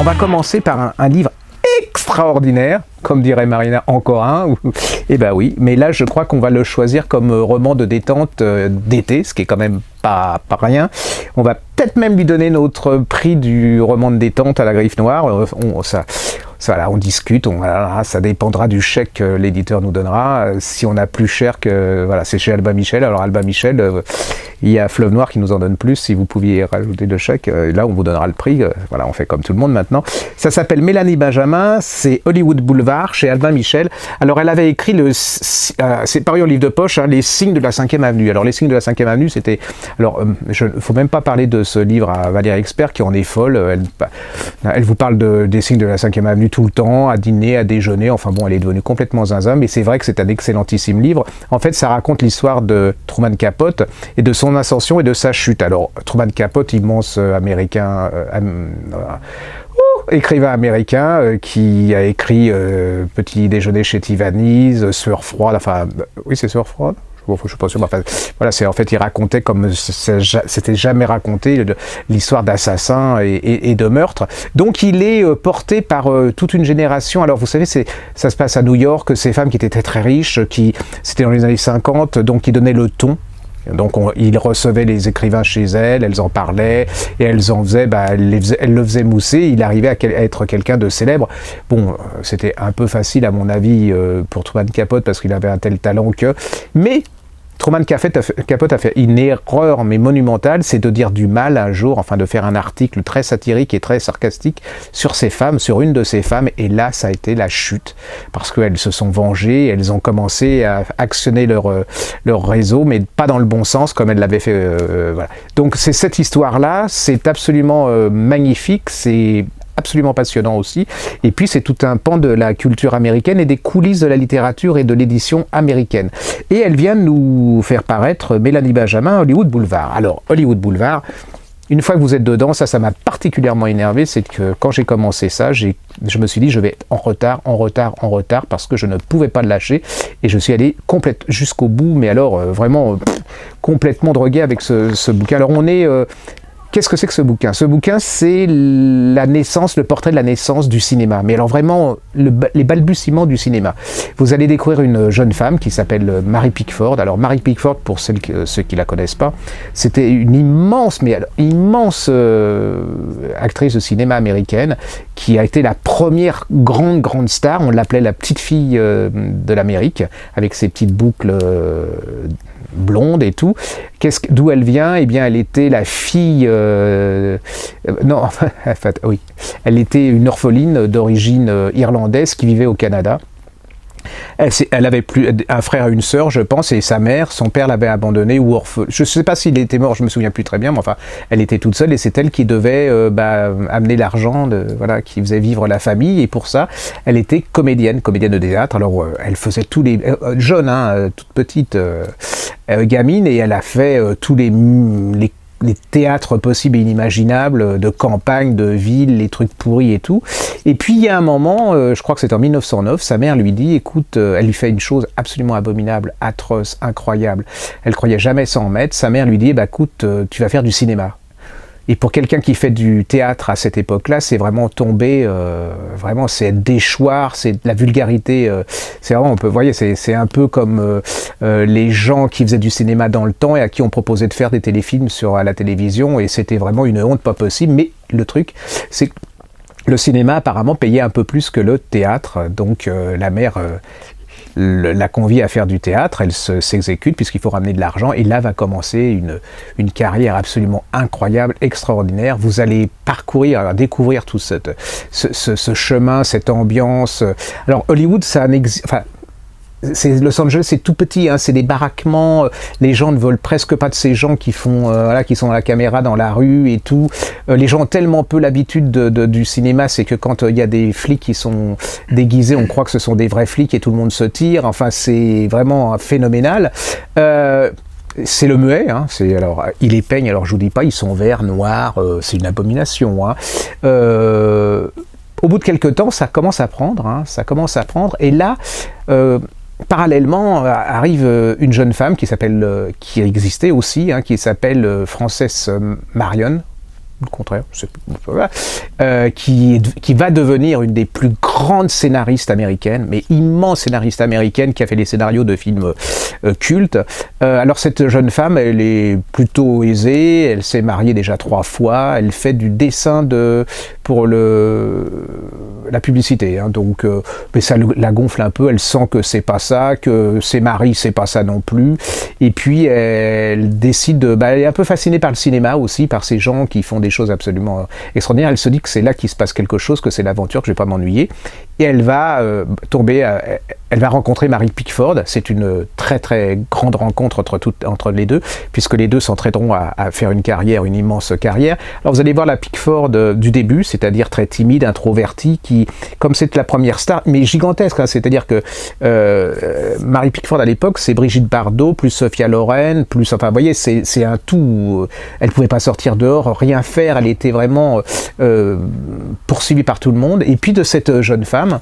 va commencer par un livre extraordinaire, comme dirait Marina, encore un. Eh ben oui, mais là je crois qu'on va le choisir comme roman de détente d'été, ce qui est quand même pas rien. On va peut-être même lui donner notre prix du roman de détente à la Griffe Noire. Voilà, on discute, ça dépendra du chèque que l'éditeur nous donnera. Si on a plus cher que... Voilà, c'est chez Albin Michel. Alors Albin Michel, il y a Fleuve Noir qui nous en donne plus. Si vous pouviez rajouter le chèque, là on vous donnera le prix. Voilà, on fait comme tout le monde maintenant. Ça s'appelle Mélanie Benjamin, c'est Hollywood Boulevard chez Albin Michel. Alors elle avait écrit, c'est paru en livre de poche, Les signes de la 5e avenue. Alors les signes de la 5e avenue, c'était... Alors, faut même pas parler de ce livre à Valérie Expert qui en est folle. Elle vous parle des signes de la 5e avenue tout le temps, à dîner, à déjeuner. Enfin bon, elle est devenue complètement zinzin, mais c'est vrai que c'est un excellentissime livre. En fait, ça raconte l'histoire de Truman Capote et de son ascension et de sa chute. Alors, Truman Capote, immense américain... écrivain américain qui a écrit Petit déjeuner chez Tiffany's, Sueur froide, enfin, oui c'est Sueur froide. Bon, je suis pas sûr, mais enfin, voilà, en fait, il racontait comme c'était jamais raconté l'histoire d'assassins et de meurtres. Donc, il est porté par toute une génération. Alors, vous savez, ça se passe à New York, ces femmes qui étaient très très riches, c'était dans les années 50, donc qui donnaient le ton. Donc il recevait les écrivains chez elles en parlaient, et elles en faisaient, elles le faisaient mousser, il arrivait à être quelqu'un de célèbre. Bon, c'était un peu facile à mon avis pour Truman Capote, parce qu'il avait un tel talent que... Mais Truman Capote a fait une erreur mais monumentale, c'est de dire du mal un jour, enfin de faire un article très satirique et très sarcastique sur ces femmes, sur une de ces femmes, et là ça a été la chute, parce qu'elles se sont vengées, elles ont commencé à actionner leur réseau, mais pas dans le bon sens comme elles l'avaient fait. Voilà. Donc c'est cette histoire-là, c'est absolument magnifique, c'est absolument passionnant aussi, et puis c'est tout un pan de la culture américaine et des coulisses de la littérature et de l'édition américaine. Et elle vient nous faire paraître Mélanie Benjamin, Hollywood Boulevard. Alors, Hollywood Boulevard, une fois que vous êtes dedans, ça m'a particulièrement énervé, c'est que quand j'ai commencé ça, je me suis dit je vais être en retard, parce que je ne pouvais pas le lâcher, et je suis allé jusqu'au bout, mais alors vraiment complètement drogué avec ce bouquin. Alors on est... Qu'est-ce que c'est que ce bouquin? Ce bouquin, c'est le portrait de la naissance du cinéma. Mais alors vraiment, les balbutiements du cinéma. Vous allez découvrir une jeune femme qui s'appelle Mary Pickford. Alors Mary Pickford, pour ceux qui la connaissent pas, c'était une immense actrice de cinéma américaine qui a été la première grande star. On l'appelait la petite fille de l'Amérique, avec ses petites boucles blonde et tout. D'où elle vient? Eh bien, elle était la fille... non, en fait, oui. Elle était une orpheline d'origine irlandaise qui vivait au Canada. Elle avait un frère et une sœur, je pense, et sa mère, son père l'avait abandonnée ou orpheline. Je ne sais pas s'il était mort, je me souviens plus très bien, mais enfin, elle était toute seule et c'est elle qui devait amener l'argent, qui faisait vivre la famille. Et pour ça, elle était comédienne de théâtre. Alors, elle faisait tous les jeune, toute petite gamine, et elle a fait tous les théâtres possibles et inimaginables, de campagne, de ville, les trucs pourris et tout. Et puis il y a un moment, je crois que c'est en 1909, sa mère lui dit, écoute, elle lui fait une chose absolument abominable, atroce, incroyable. Elle croyait jamais s'en mettre. Sa mère lui dit, écoute, tu vas faire du cinéma. Et pour quelqu'un qui fait du théâtre à cette époque-là, c'est vraiment tomber, vraiment c'est être déchoir, c'est de la vulgarité. C'est vraiment, c'est un peu comme les gens qui faisaient du cinéma dans le temps et à qui on proposait de faire des téléfilms à la télévision, et c'était vraiment une honte pas possible. Mais le truc, c'est que le cinéma apparemment payait un peu plus que le théâtre, donc la mère... la convie à faire du théâtre, elle s'exécute puisqu'il faut ramener de l'argent, et là va commencer une carrière absolument incroyable, extraordinaire. Vous allez découvrir tout ce chemin, cette ambiance. Alors Hollywood, Los Angeles, c'est tout petit, c'est des baraquements, les gens ne veulent presque pas de ces gens qui sont à la caméra dans la rue et tout. Les gens ont tellement peu l'habitude du cinéma, c'est que quand il y a des flics qui sont déguisés, on croit que ce sont des vrais flics et tout le monde se tire. Enfin, c'est vraiment phénoménal. C'est le muet, alors ils les peignent, alors je vous dis pas, ils sont verts, noirs, c'est une abomination. Au bout de quelques temps, ça commence à prendre, et là, parallèlement, arrive une jeune femme qui existait aussi, qui s'appelle Frances Marion, le contraire, qui va devenir une des plus grandes scénaristes américaines, mais immense scénariste américaine qui a fait les scénarios de films cultes. Alors cette jeune femme, elle est plutôt aisée, elle s'est mariée déjà 3 fois, elle fait du dessin pour la publicité, hein, donc mais ça la gonfle un peu, elle sent que c'est pas ça, que ses maris c'est pas ça non plus, et puis elle décide elle est un peu fascinée par le cinéma aussi, par ces gens qui font des choses absolument extraordinaires. Elle se dit que c'est là qu'il se passe quelque chose, que c'est l'aventure, que je vais pas m'ennuyer, et elle va elle va rencontrer Mary Pickford. C'est une très très grande rencontre entre les deux, puisque les deux s'entraideront à faire une carrière, une immense carrière. Alors vous allez voir la Pickford du début, c'est-à-dire très timide, introvertie, qui, comme c'est la première star, mais gigantesque, hein, c'est-à-dire que Mary Pickford à l'époque, c'est Brigitte Bardot, plus Sophia Loren, plus, enfin vous voyez, c'est un tout. Elle pouvait pas sortir dehors, rien faire, elle était vraiment poursuivie par tout le monde. Et puis de cette jeune femme,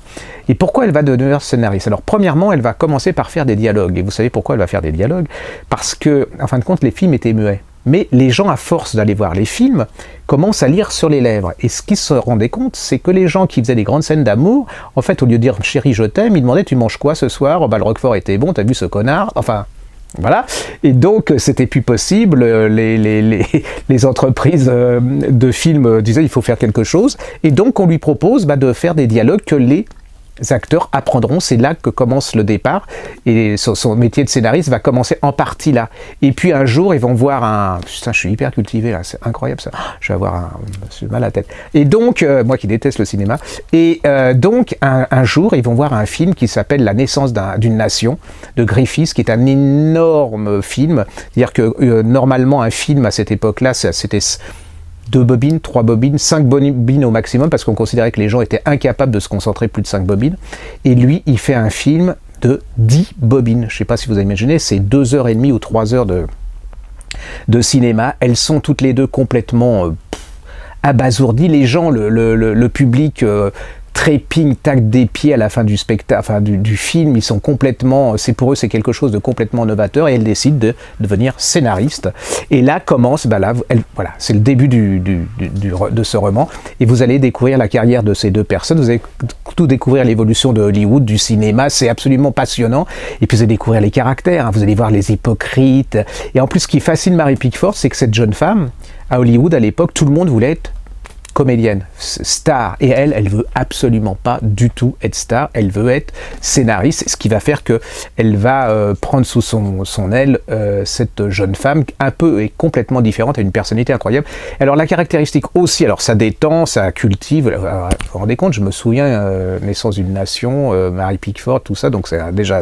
et pourquoi elle va devenir scénariste? Alors premièrement, elle va commencer par faire des dialogues. Et vous savez pourquoi elle va faire des dialogues? Parce que, en fin de compte, les films étaient muets. Mais les gens, à force d'aller voir les films, commencent à lire sur les lèvres. Et ce qu'ils se rendaient compte, c'est que les gens qui faisaient des grandes scènes d'amour, en fait, au lieu de dire « chérie, je t'aime », ils demandaient « tu manges quoi ce soir ?»« Oh, bah, le Roquefort était bon, t'as vu ce connard ?» Enfin, voilà. Et donc, c'était plus possible. Les entreprises de films disaient « il faut faire quelque chose ». Et donc, on lui propose de faire des dialogues que les acteurs apprendront, c'est là que commence le départ, et son métier de scénariste va commencer en partie là. Et puis un jour, ils vont voir un... Putain, je suis hyper cultivé là, c'est incroyable ça. Je vais avoir j'ai mal à la tête. Et donc, moi qui déteste le cinéma, et donc un jour, ils vont voir un film qui s'appelle La naissance d'une nation, de Griffith, qui est un énorme film. C'est-à-dire que normalement, un film à cette époque-là, c'était 2 bobines, 3 bobines, 5 bobines au maximum, parce qu'on considérait que les gens étaient incapables de se concentrer plus de 5 bobines. Et lui, il fait un film de 10 bobines. Je ne sais pas si vous avez imaginé, c'est 2h30 ou 3 heures de cinéma. Elles sont toutes les deux complètement abasourdies. Les gens, le public... trépigne, tac des pieds à la fin du spectacle, enfin du film, ils sont complètement, pour eux c'est quelque chose de complètement novateur, et elle décide de devenir scénariste. Et là commence, voilà, c'est le début de ce roman, et vous allez découvrir la carrière de ces deux personnes, vous allez tout découvrir l'évolution de Hollywood, du cinéma, c'est absolument passionnant, et puis vous allez découvrir les caractères, hein, vous allez voir les hypocrites, et en plus ce qui fascine Mary Pickford, c'est que cette jeune femme, à Hollywood à l'époque, tout le monde voulait être comédienne, star, et elle veut absolument pas du tout être star, elle veut être scénariste, ce qui va faire que elle va prendre sous son aile cette jeune femme un peu et complètement différente, a une personnalité incroyable. Alors la caractéristique aussi, alors ça détend, ça cultive, vous vous rendez compte, je me souviens, Naissance d'une nation, Mary Pickford, tout ça, donc déjà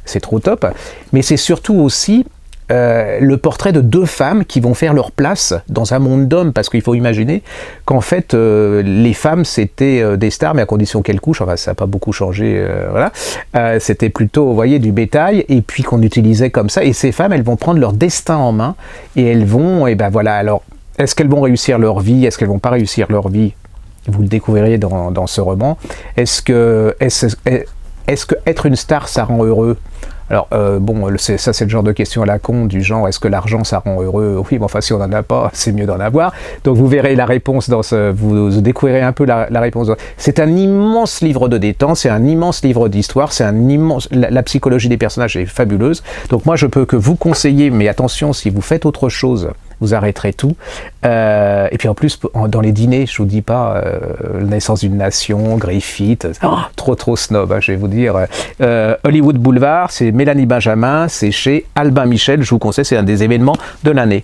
c'est trop top, mais c'est surtout aussi le portrait de 2 femmes qui vont faire leur place dans un monde d'hommes, parce qu'il faut imaginer qu'en fait les femmes c'était des stars, mais à condition qu'elles couchent, enfin ça n'a pas beaucoup changé, voilà, c'était plutôt, vous voyez, du bétail, et puis qu'on utilisait comme ça, et ces femmes, elles vont prendre leur destin en main, et elles vont, et ben voilà, alors est-ce qu'elles vont réussir leur vie, est-ce qu'elles vont pas réussir leur vie, vous le découvrirez dans ce roman. Est-ce que être une star ça rend heureux? Alors, ça c'est le genre de question à la con, du genre, est-ce que l'argent ça rend heureux? Oui, mais enfin, si on n'en a pas, c'est mieux d'en avoir. Donc vous verrez la réponse vous découvrirez un peu la réponse. C'est un immense livre de détente, c'est un immense livre d'histoire, c'est un immense... La psychologie des personnages est fabuleuse. Donc moi, je peux que vous conseiller, mais attention, si vous faites autre chose, vous arrêterez tout. Et puis en plus, dans les dîners, je vous dis pas Naissance d'une nation, Griffith, trop snob, hein, je vais vous dire. Hollywood Boulevard, c'est Mélanie Benjamin, c'est chez Albin Michel, je vous conseille, c'est un des événements de l'année.